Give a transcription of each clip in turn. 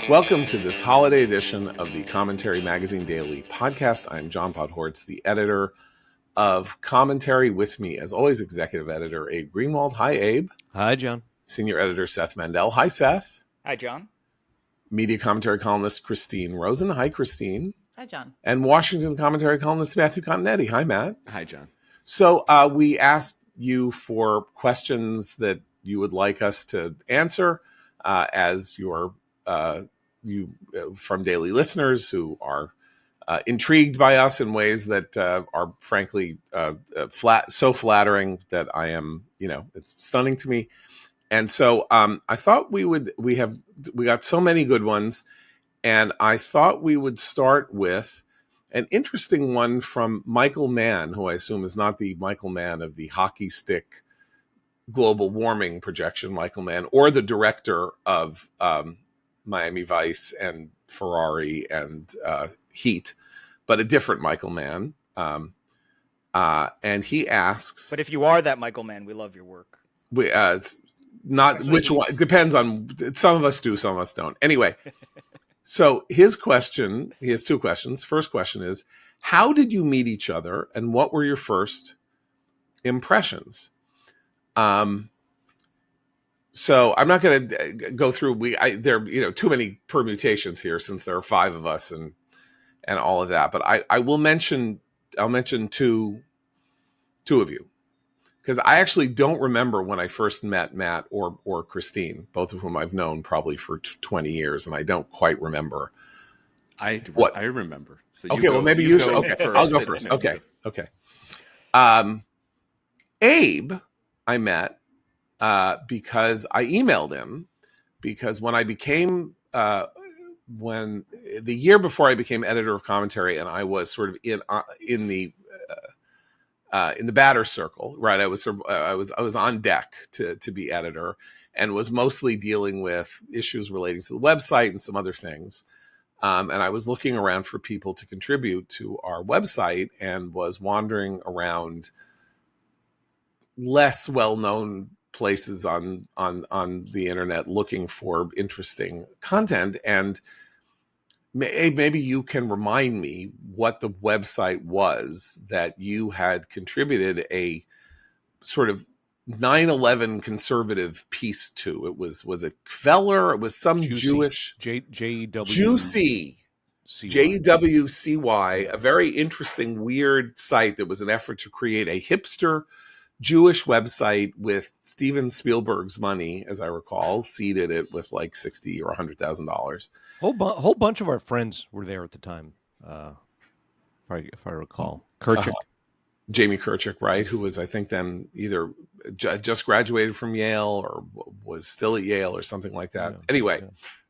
Welcome to this holiday edition of the Commentary Magazine Daily podcast. I'm John Podhortz, the editor of Commentary. With me, as always, executive editor Abe Greenwald. Hi, Abe. Hi, John. Senior editor Seth Mandel. Hi, Seth. Hi, John. Media commentary columnist Christine Rosen. Hi, Christine. Hi, John. And Washington commentary columnist Matthew Continetti. Hi, Matt. Hi, John. So we asked you for questions that you would like us to answer as your from daily listeners who are intrigued by us in ways that are frankly so flattering that I am, it's stunning to me. And so I thought we got so many good ones, and I thought we would start with an interesting one from Michael Mann, who I assume is not the Michael Mann of the hockey stick global warming projection, Michael Mann, or the director of Miami Vice and Ferrari and Heat, but a different Michael Mann. And he asks... But if you are that Michael Mann, we love your work. It's not which one. It depends on... Some of us do, some of us don't. Anyway, so his question, he has two questions. First question is, how did you meet each other and what were your first impressions? So I'm not going to go through. There are too many permutations here since there are five of us and all of that. But I will mention. I'll mention two of you, because I actually don't remember when I first met Matt or Christine, both of whom I've known probably for 20 years, and I don't quite remember. I remember. So okay, well maybe you should. Okay, I'll go first. Okay. Abe, I met. Because I emailed him, because when I became, when the year before I became editor of Commentary, and I was sort of in the batter circle, right? I was on deck to be editor, and was mostly dealing with issues relating to the website and some other things. And I was looking around for people to contribute to our website, and was wandering around less well-known places on the internet looking for interesting content. And maybe you can remind me what the website was that you had contributed a sort of 9/11 conservative piece to. It was it Kveller? It was some Jewish Juicy JWCY, a very interesting, weird site that was an effort to create a hipster Jewish website with Steven Spielberg's money, as I recall, seeded it with like $60,000 or $100,000. Whole bunch of our friends were there at the time, if I recall. Kirchhoff, Jamie Kirchhoff, right? Who was, I think, then either just graduated from Yale or was still at Yale or something like that. Yeah, anyway,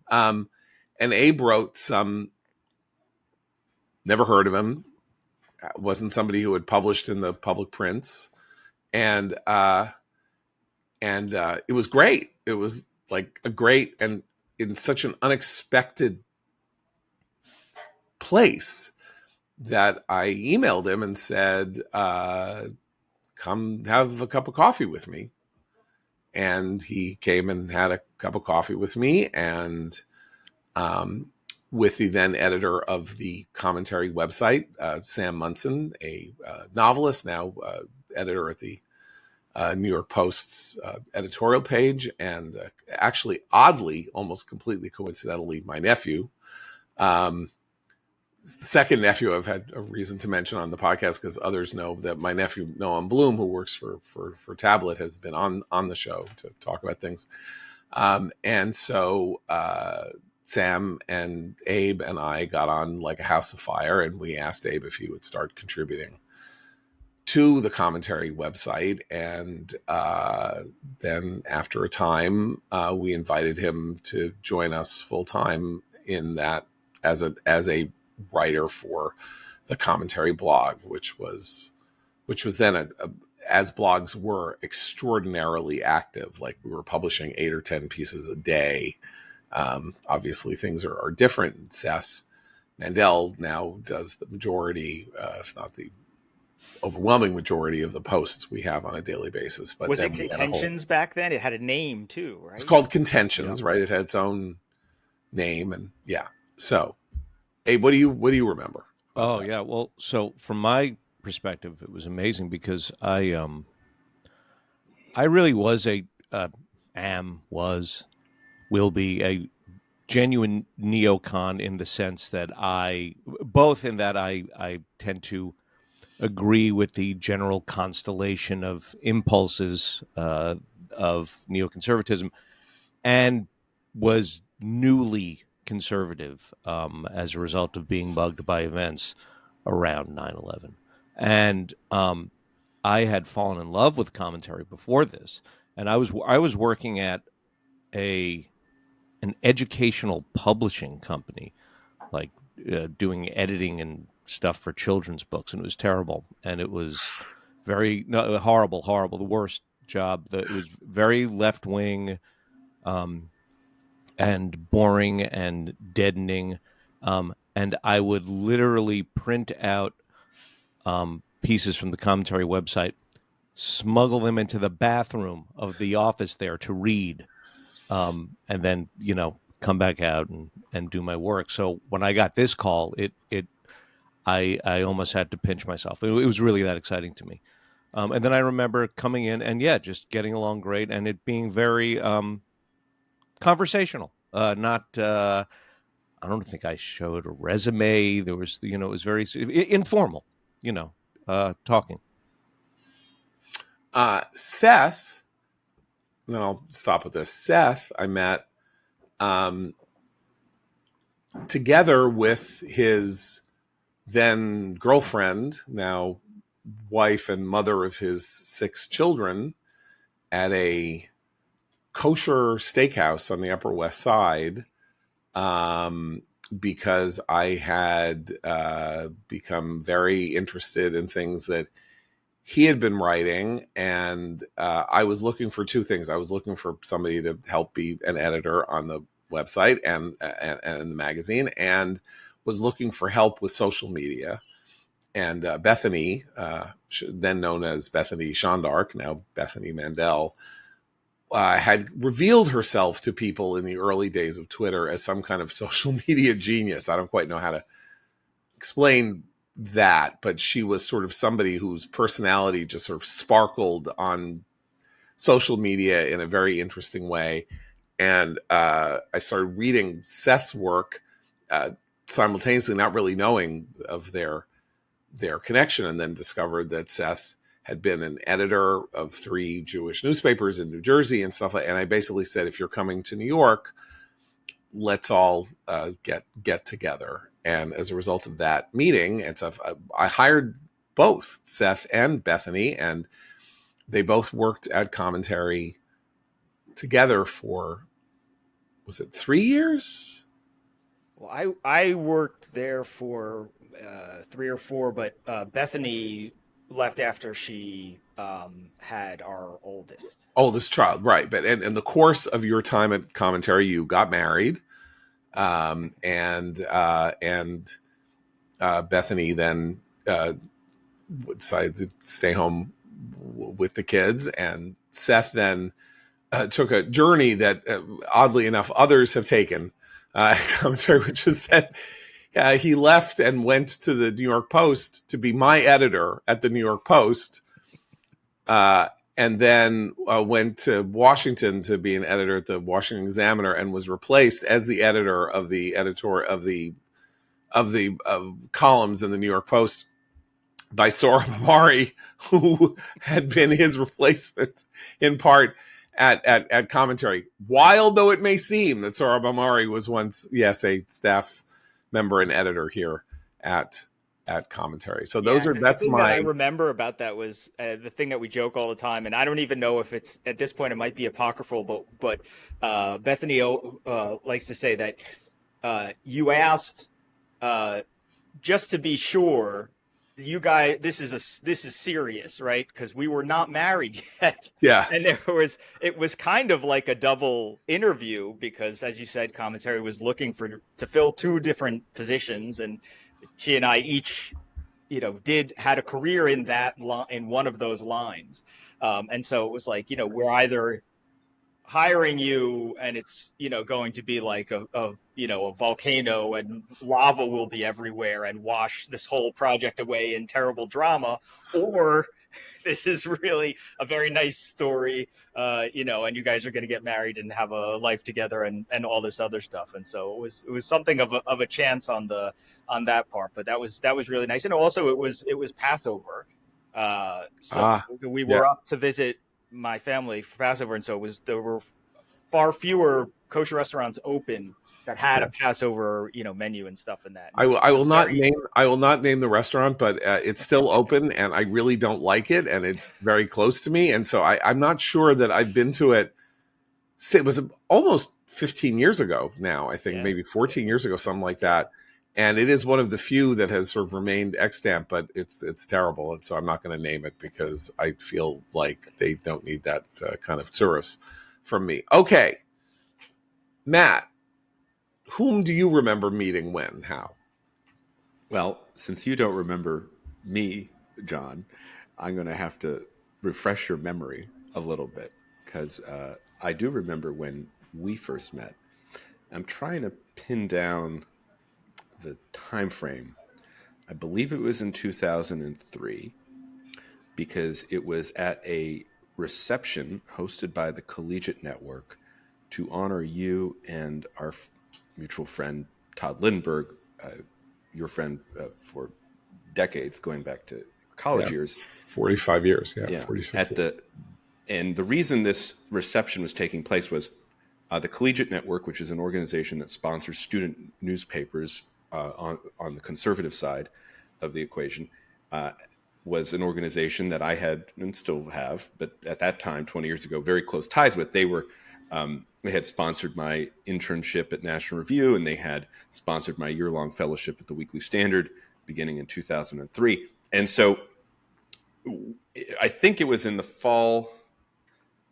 yeah. And Abe wrote some. Never heard of him. Wasn't somebody who had published in the public prints. And it was great. It was like a great, and in such an unexpected place that I emailed him and said, come have a cup of coffee with me. And he came and had a cup of coffee with me, and with the then editor of the Commentary website, Sam Munson, a novelist, now editor at the New York Post's editorial page, and actually, oddly, almost completely coincidentally, my nephew, the second nephew I've had a reason to mention on the podcast, because others know that my nephew, Noam Bloom, who works for Tablet, has been on the show to talk about things. And so Sam and Abe and I got on like a house of fire, and we asked Abe if he would start contributing to the Commentary website. And then after a time, we invited him to join us full time in that as a writer for the Commentary blog, which was then as blogs were, extraordinarily active. Like, we were publishing 8 or 10 pieces a day. Obviously things are different. Seth Mandel now does the majority, if not the overwhelming majority, of the posts we have on a daily basis. But was it Contentions back then? It had a name too, right? It's called Contentions, right? It had its own name, and yeah. So, Abe, what do you remember about Oh that? yeah. Well, so from my perspective, it was amazing because I really was will be a genuine neocon in the sense that I tend to agree with the general constellation of impulses of neoconservatism, and was newly conservative as a result of being bugged by events around 9/11. And I had fallen in love with commentary before this, and I was working at a an educational publishing company, like doing editing and stuff for children's books, and it was terrible, and it was very no, horrible, the worst job. It was very left wing, um, and boring and deadening, and I would literally print out pieces from the commentary website, smuggle them into the bathroom of the office there to read, and then come back out and do my work. So when I got this call, I almost had to pinch myself. It was really that exciting to me. And then I remember coming in and yeah, just getting along great, and it being very conversational. Not I don't think I showed a resume. There was it was very informal. Talking. Seth. No, I'll stop with this. Seth, I met um, together with his then girlfriend, now wife and mother of his 6 children, at a kosher steakhouse on the Upper West Side, because I had become very interested in things that he had been writing, and I was looking for 2 things. I was looking for somebody to help be an editor on the website and the magazine, and was looking for help with social media. And Bethany, then known as Bethany Shondark, now Bethany Mandel, had revealed herself to people in the early days of Twitter as some kind of social media genius. I don't quite know how to explain that, but she was sort of somebody whose personality just sort of sparkled on social media in a very interesting way. And I started reading Seth's work simultaneously, not really knowing of their connection, and then discovered that Seth had been an editor of 3 Jewish newspapers in New Jersey and stuff like. And I basically said, if you're coming to New York, let's all get together. And as a result of that meeting and stuff, I hired both Seth and Bethany, and they both worked at Commentary together for, was it 3 years? Well, I worked there for 3 or 4, but Bethany left after she had our oldest. Oldest child, right? But in the course of your time at Commentary, you got married, and Bethany then decided to stay home with the kids, and Seth then took a journey that, oddly enough, others have taken. Commentary, which is that he left and went to the New York Post to be my editor at the New York Post, and then went to Washington to be an editor at the Washington Examiner, and was replaced as the editor of the columns in the New York Post by Sohrab Ahmari, who had been his replacement in part at Commentary. Wild though it may seem that Sohrab Ahmari was once, yes, a staff member and editor here at Commentary. So Yeah, the that's thing that I my. remember about that was the thing that we joke all the time, and I don't even know if it's at this point it might be apocryphal, but Bethany likes to say that you asked just to be sure, you guys, this is serious, right? Because we were not married yet, Yeah. and it was kind of like a double interview because, as you said, Commentary was looking to fill 2 different positions, and she and I each had a career in in one of those lines, and so it was like we're either hiring you and it's, going to be like a volcano and lava will be everywhere and wash this whole project away in terrible drama, or this is really a very nice story, and you guys are going to get married and have a life together and all this other stuff. And so it was something of a chance on that part, but that was really nice. And also it was Passover. So Ah, we yeah. were up to visit my family for Passover, and so there were far fewer kosher restaurants open that had a Passover, menu and stuff in that. And I so will. it I was will not very name. I will not name the restaurant, but it's still open, and I really don't like it, and it's very close to me, and so I'm not sure that I've been to it. It was almost 15 years ago now. I think yeah. maybe 14 years ago, something like that. And it is one of the few that has sort of remained extant, but it's terrible, and so I'm not going to name it because I feel like they don't need that kind of tourist from me. Okay, Matt, whom do you remember meeting when? How? Well, since you don't remember me, John, I'm going to have to refresh your memory a little bit because I do remember when we first met. I'm trying to pin down the time frame. I believe it was in 2003 because it was at a reception hosted by the Collegiate Network to honor you and our mutual friend Todd Lindbergh, your friend for decades, going back to college Yeah, years. 45 years. Yeah, Yeah, 46 years. and the reason this reception was taking place was the Collegiate Network, which is an organization that sponsors student newspapers on the conservative side of the equation, was an organization that I had and still have, but at that time, 20 years ago, very close ties with. They had sponsored my internship at National Review, and they had sponsored my year-long fellowship at the Weekly Standard beginning in 2003. And so I think it was in the fall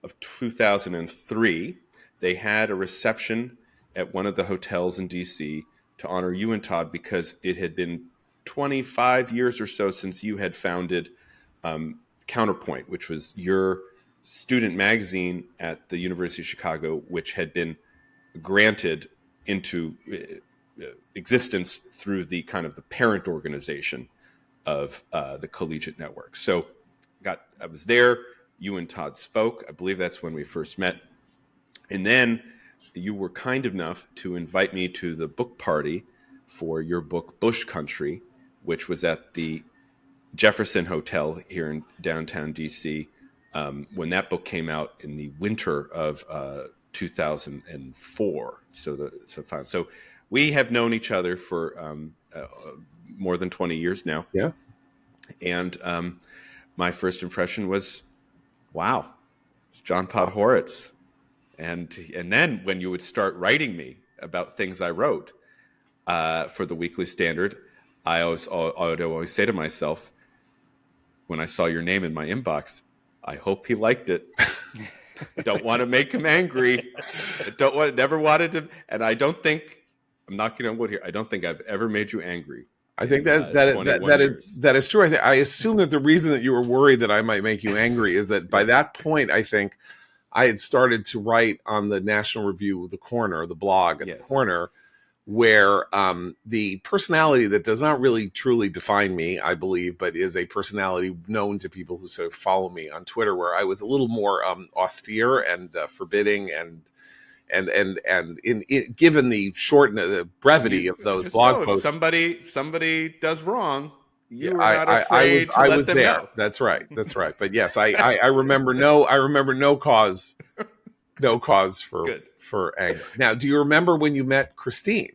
of 2003, they had a reception at one of the hotels in DC to honor you and Todd because it had been 25 years or so since you had founded Counterpoint, which was your student magazine at the University of Chicago, which had been granted into existence through the kind of the parent organization of the Collegiate Network. So I was there. You and Todd spoke. I believe that's when we first met. And then you were kind enough to invite me to the book party for your book, Bush Country, which was at the Jefferson Hotel here in downtown DC when that book came out in the winter of 2004. So we have known each other for more than 20 years now. Yeah. And my first impression was, wow, it's John Podhoretz. And then when you would start writing me about things I wrote for the Weekly Standard, I would always say to myself, when I saw your name in my inbox, I hope he liked it. Don't want to make him angry. Never wanted to. And I'm knocking on wood here. I don't think I've ever made you angry. I think that is true. I assume that the reason that you were worried that I might make you angry is that by that point, I think I had started to write on the National Review, the Corner, the blog at the Corner, where the personality that does not really truly define me, I believe, but is a personality known to people who sort of follow me on Twitter, where I was a little more austere and forbidding and given the the brevity of those blog posts, if somebody does wrong, you are not afraid to let them know. That's right. But yes, I remember no cause for anger. Now, do you remember when you met Christine?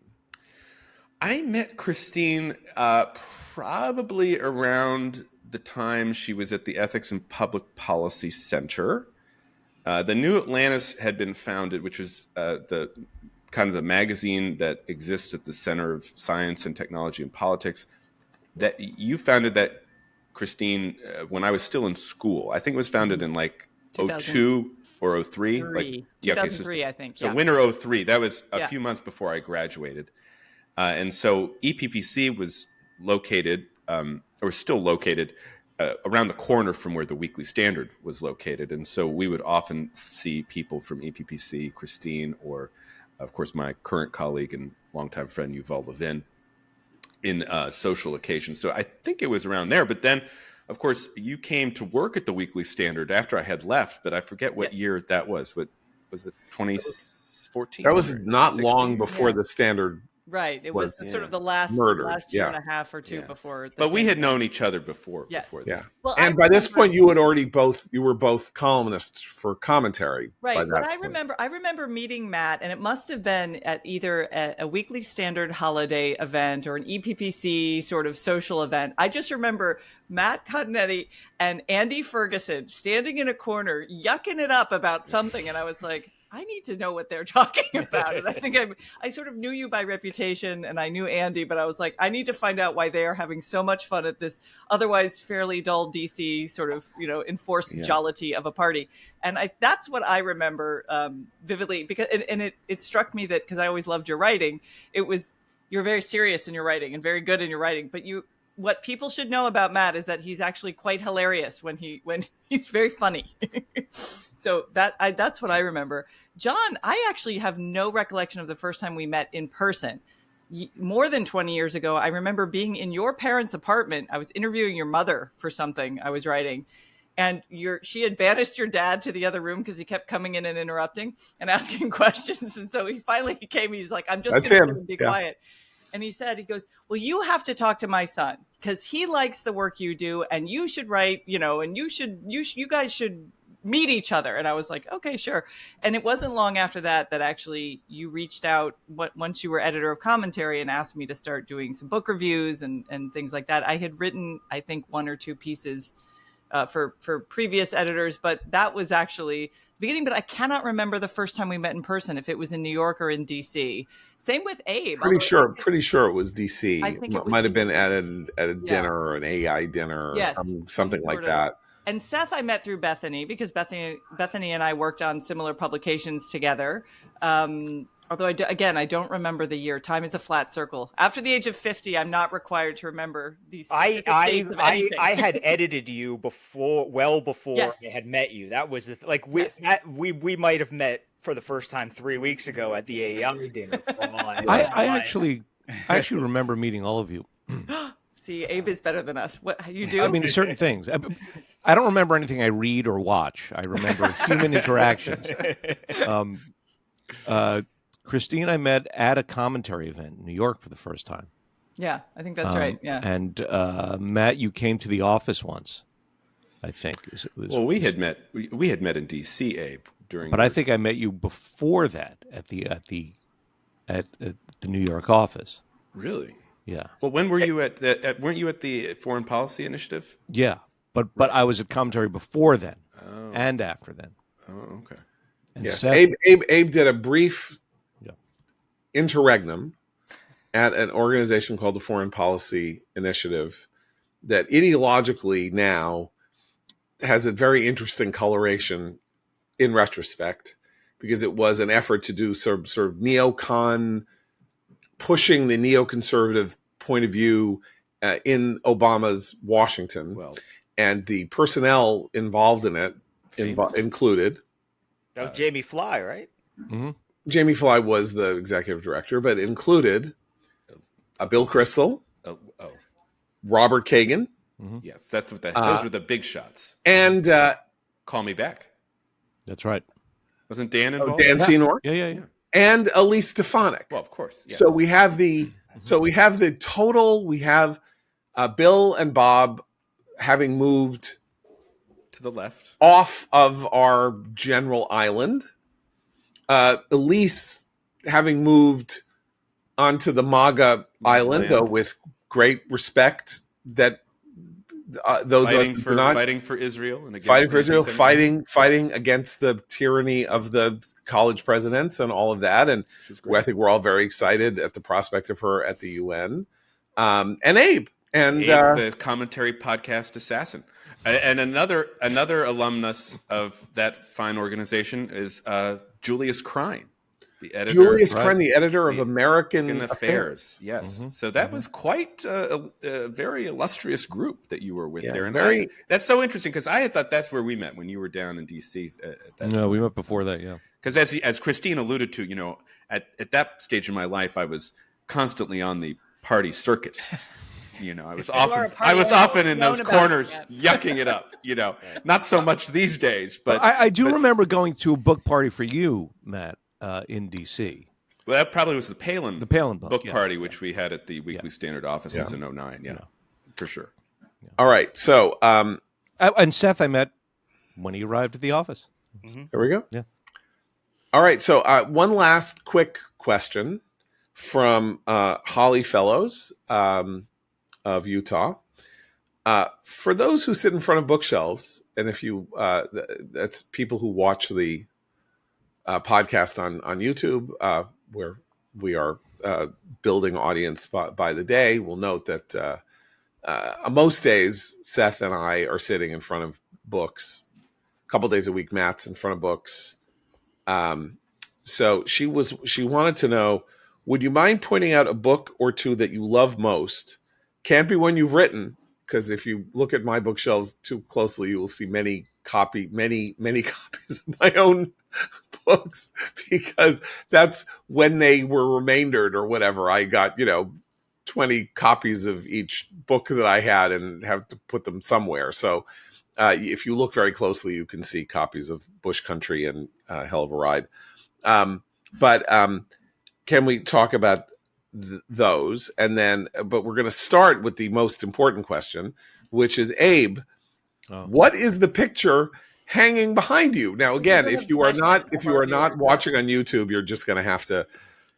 I met Christine probably around the time she was at the Ethics and Public Policy Center. The New Atlantis had been founded, which was the kind of the magazine that exists at the center of science and technology and politics. That you founded that, Christine, when I was still in school. I think it was founded in like 2002 or 03. 2003, I think. So winter 03. That was a few months before I graduated. And so EPPC was located, or still located, around the corner from where the Weekly Standard was located. And so we would often see people from EPPC, Christine, or, of course, my current colleague and longtime friend, Yuval Levin, in social occasions. So I think it was around there. But then, of course, you came to work at the Weekly Standard after I had left, but I forget what year that was. What was it, 2014? That was not 16? long before the Standard. Right. It was sort of the last murdered. year and a half or two before. But we had known each other before. Yes. Before Yeah. Well, and by this point, you were both columnists for commentary. Right. By But that I remember meeting Matt, and it must have been at either a Weekly Standard holiday event or an EPPC sort of social event. I just remember Matt Continetti and Andy Ferguson standing in a corner, yucking it up about something. And I was like, I need to know what they're talking about. And I think I sort of knew you by reputation, and I knew Andy, but I was like, I need to find out why they are having so much fun at this otherwise fairly dull DC sort of, enforced jollity of a party. And that's what I remember vividly, because it struck me that, because I always loved your writing, you're very serious in your writing and very good in your writing, but what people should know about Matt is that he's actually quite hilarious when he's very funny. So that's what I remember. John, I actually have no recollection of the first time we met in person. More than 20 years ago, I remember being in your parents' apartment. I was interviewing your mother for something I was writing, and she had banished your dad to the other room because he kept coming in and interrupting and asking questions. And so he came. He's like, "I'm just going to be quiet." And he goes, well, you have to talk to my son because he likes the work you do, and you should write, and you guys should meet each other. And I was like, okay, sure. And it wasn't long after that actually you reached out once you were editor of commentary and asked me to start doing some book reviews and things like that. I had written, I think, 1 or 2 pieces for previous editors, but that was actually beginning, but I cannot remember the first time we met in person, if it was in New York or in DC. Same with Abe. Pretty sure it was DC. I think it might have been at a dinner or an AI dinner or something like that. And Seth I met through Bethany, because Bethany and I worked on similar publications together. Although, I don't remember the year. Time is a flat circle. After the age of 50, I'm not required to remember these specific dates of anything. I had edited you well before I had met you. That was we might have met for the first time 3 weeks ago at the AEI dinner. I actually remember meeting all of you. See, Abe is better than us. What you do? I mean, certain things. I don't remember anything I read or watch. I remember human interactions. Christine, I met at a commentary event in New York for the first time. Yeah, I think that's right. Yeah. And Matt, you came to the office once, I think. We had met in DC, Abe, during. But I think I met you before that at the New York office. Really? Yeah. Well, when were you weren't you at the Foreign Policy Initiative? Yeah, but I was at commentary before then and after then. Oh, okay. And yes, Seth, Abe did a brief interregnum at an organization called the Foreign Policy Initiative that ideologically now has a very interesting coloration in retrospect, because it was an effort to do sort of neocon, pushing the neoconservative point of view in Obama's Washington. Well, and the personnel involved in it included. That was Jamie Fly, right? Mm-hmm. Jamie Fly was the executive director, but included Bill Kristol, Robert Kagan. Mm-hmm. Yes, that's what those were the big shots. And Call Me Back. That's right. Wasn't Dan involved? Dan Senor. Yeah. And Elise Stefanik. Well, of course. Yes. So we have the total. We have Bill and Bob having moved to the left off of our general island. Elise having moved onto the MAGA island, though with great respect that those fighting for Israel and against fighting against the tyranny of the college presidents and all of that. And I think we're all very excited at the prospect of her at the UN. And Abe, the commentary podcast assassin. And another alumnus of that fine organization is Julius Krein. The editor, Julius right. Kren, the editor of The American Affairs. Yes. Mhm. So that was quite a very illustrious group that you were with Yeah, there. And very. that's so interesting because I had thought that's where we met when you were down in D.C. At that No, time. we met before that. Yeah. Because as Christine alluded to, at that stage in my life, I was constantly on the party circuit. I was often in those corners yucking it up. Not so much these days, but I do remember going to a book party for you, Matt, in D.C. Well, that probably was the Palin book party, which we had at the Weekly Standard offices in 2009. Yeah, for sure. Yeah. All right. So, and Seth, I met when he arrived at the office. There we go. Yeah. All right. So, one last quick question from Holly Fellows of Utah. For those who sit in front of bookshelves, and if you, that's people who watch the podcast on YouTube, where we are building audience by the day, will note that most days Seth and I are sitting in front of books. A couple days a week, Matt's in front of books. So she wanted to know, would you mind pointing out a book or two that you love most? Can't be one you've written, because if you look at my bookshelves too closely, you will see many copies of my own books, because that's when they were remaindered or whatever. I got 20 copies of each book that I had and have to put them somewhere. So if you look very closely, you can see copies of Bush Country and Hell of a Ride. But can we talk about those? And then, but we're going to start with the most important question, which is, Abe, what is the picture hanging behind you? Now, again, if you are not watching on YouTube, you're just going to have to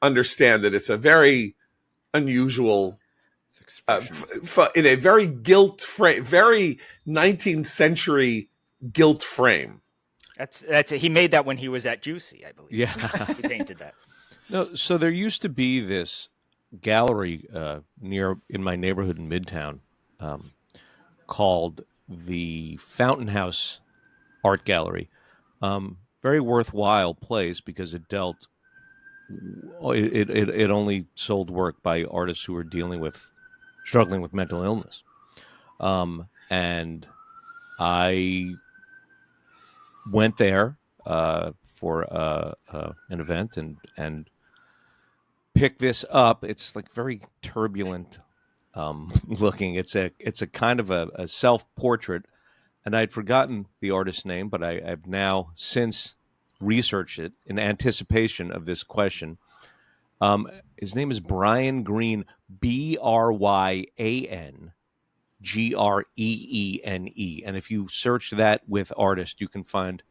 understand that it's a very unusual, in a very gilt frame, very 19th century gilt frame. That's he made that when he was at Juicy, I believe. Yeah. He painted that. No, so there used to be this gallery in my neighborhood in Midtown called the Fountain House Art Gallery. Very worthwhile place because it only sold work by artists who were struggling with mental illness. And I went there for an event and picked this up. It's like very turbulent looking. It's a kind of a self-portrait, and I'd forgotten the artist's name, but I've now since researched it in anticipation of this question. His name is Brian Greene, BryanGreene. And if you search that with artist, you can find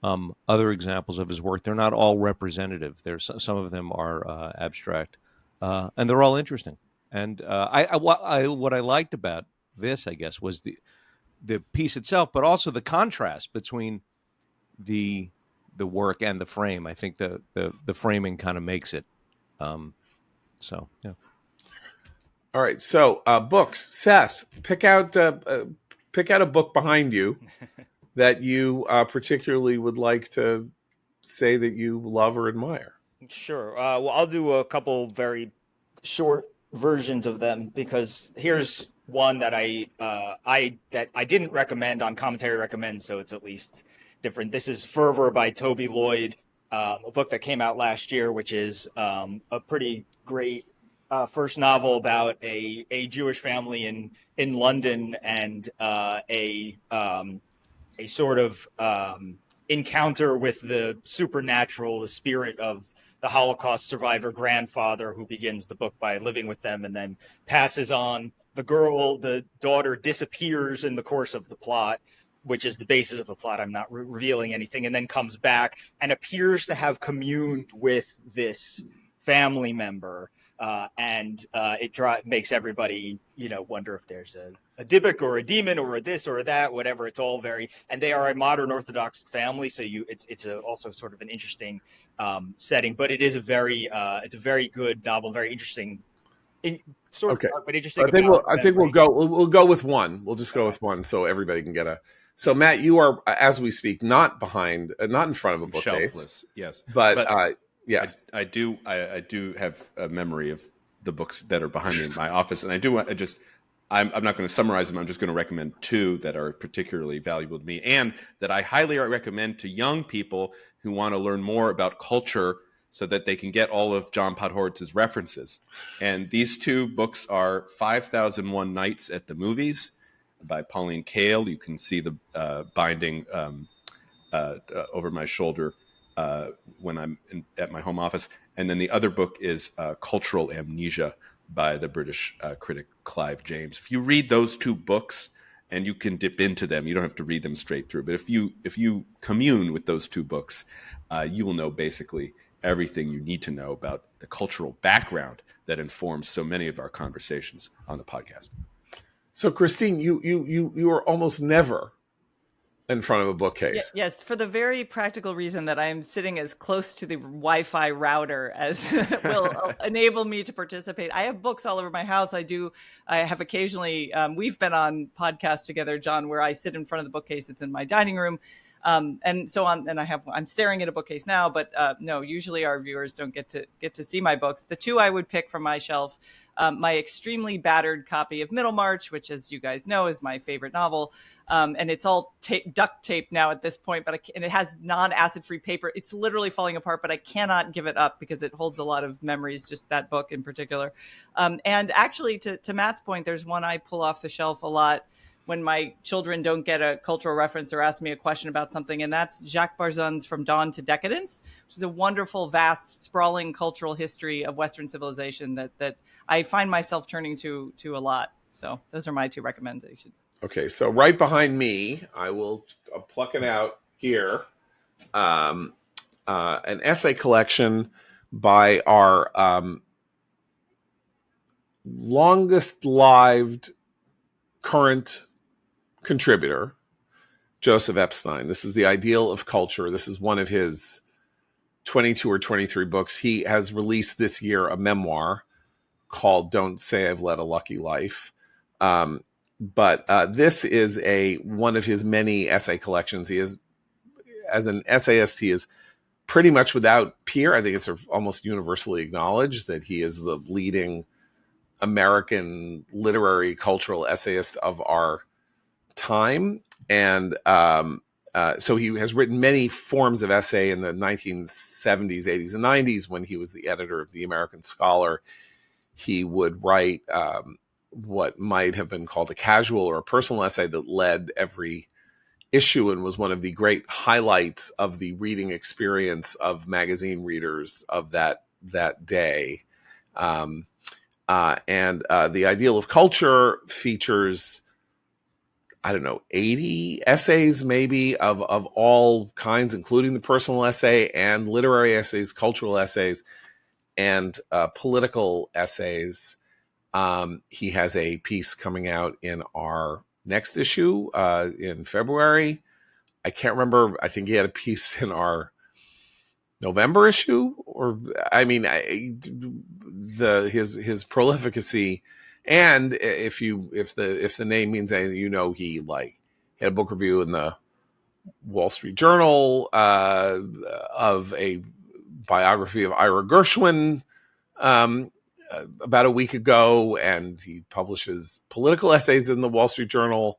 other examples of his work. They're not all representative. Some of them are abstract, and they're all interesting. And what I liked about this, I guess, was the piece itself, but also the contrast between the work and the frame. I think the framing kind of makes it. So yeah. All right. So books, Seth, pick out a book behind you that you particularly would like to say that you love or admire. Sure. Well, I'll do a couple very short versions of them, because here's one that I didn't recommend on Commentary Recommend, so it's at least different. This is Fervor by Toby Lloyd, a book that came out last year, which is a pretty great first novel about a Jewish family in London, and a sort of encounter with the supernatural, the spirit of the Holocaust survivor grandfather, who begins the book by living with them and then passes on. The daughter disappears in the course of the plot, which is the basis of the plot. I'm not revealing anything, and then comes back and appears to have communed with this family member. And it makes everybody, wonder if there's a Dybbuk or a demon or a this or a that, whatever. It's all and they are a modern Orthodox family, so it's also sort of an interesting setting. But it is it's a very good novel, very interesting. Okay. But interesting. I think we'll go with one. We'll just go with one so everybody can get a. So Matt, you are, as we speak, not in front of a bookcase. Shelfless, yes, but Yes. I do have a memory of the books that are behind me in my office, and I'm not going to summarize them. I'm just going to recommend two that are particularly valuable to me, and that I highly recommend to young people who want to learn more about culture, so that they can get all of John Podhoretz's references. And these two books are 5001 Nights at the Movies by Pauline Kael. You can see the binding over my shoulder when I'm at my home office. And then the other book is Cultural Amnesia by the British critic Clive James. If you read those two books, and you can dip into them, you don't have to read them straight through. But if you commune with those two books, you will know basically everything you need to know about the cultural background that informs so many of our conversations on the podcast. So, Christine, you are almost never in front of a bookcase. Yes, for the very practical reason that I'm sitting as close to the Wi-Fi router as will enable me to participate. I have books all over my house. I have occasionally, we've been on podcasts together, John, where I sit in front of the bookcase. It's in my dining room. And so on, and I'm staring at a bookcase now, but no, usually our viewers don't get to see my books. The two I would pick from my shelf, my extremely battered copy of Middlemarch, which, as you guys know, is my favorite novel, and it's all duct taped now at this point, and it has non-acid-free paper. It's literally falling apart, but I cannot give it up because it holds a lot of memories, just that book in particular. And actually, to Matt's point, there's one I pull off the shelf a lot when my children don't get a cultural reference or ask me a question about something. And that's Jacques Barzun's From Dawn to Decadence, which is a wonderful, vast, sprawling cultural history of Western civilization that I find myself turning to a lot. So those are my two recommendations. Okay, so right behind me, I'm plucking out here an essay collection by our longest lived current contributor, Joseph Epstein. This is The Ideal of Culture. This is one of his 22 or 23 books. He has released this year a memoir called Don't Say I've Led a Lucky Life. But this is one of his many essay collections. He is, as an essayist, he is pretty much without peer. I think it's almost universally acknowledged that he is the leading American literary cultural essayist of our time. And so he has written many forms of essay in the 1970s, 80s, and 90s. When he was the editor of the American Scholar, he would write what might have been called a casual or a personal essay that led every issue and was one of the great highlights of the reading experience of magazine readers of that day. And The Ideal of Culture features, I don't know, 80 essays maybe of all kinds, including the personal essay and literary essays, cultural essays, and political essays. He has a piece coming out in our next issue in February. I can't remember. I think he had a piece in our November issue, or I mean, his prolificacy. And if the name means anything, he had a book review in the Wall Street Journal of a biography of Ira Gershwin about a week ago, and he publishes political essays in the Wall Street Journal,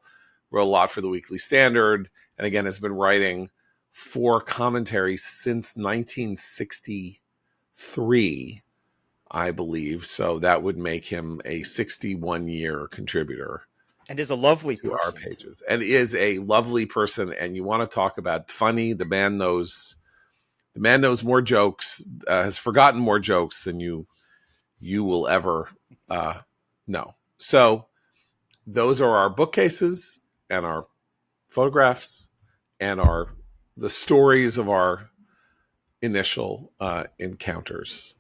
wrote a lot for the Weekly Standard, and again has been writing for commentary since 1963. I believe. So that would make him a 61-year contributor. And is a lovely to person. our pages. And is a lovely person. And you want to talk about funny, the man knows more jokes, has forgotten more jokes than you will ever know. So those are our bookcases and our photographs and the stories of our initial encounters.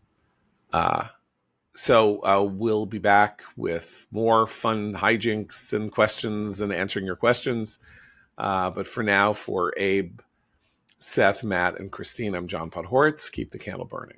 So we'll be back with more fun hijinks and questions and answering your questions. But for now, for Abe, Seth, Matt, and Christine, I'm John Podhoretz. Keep the candle burning.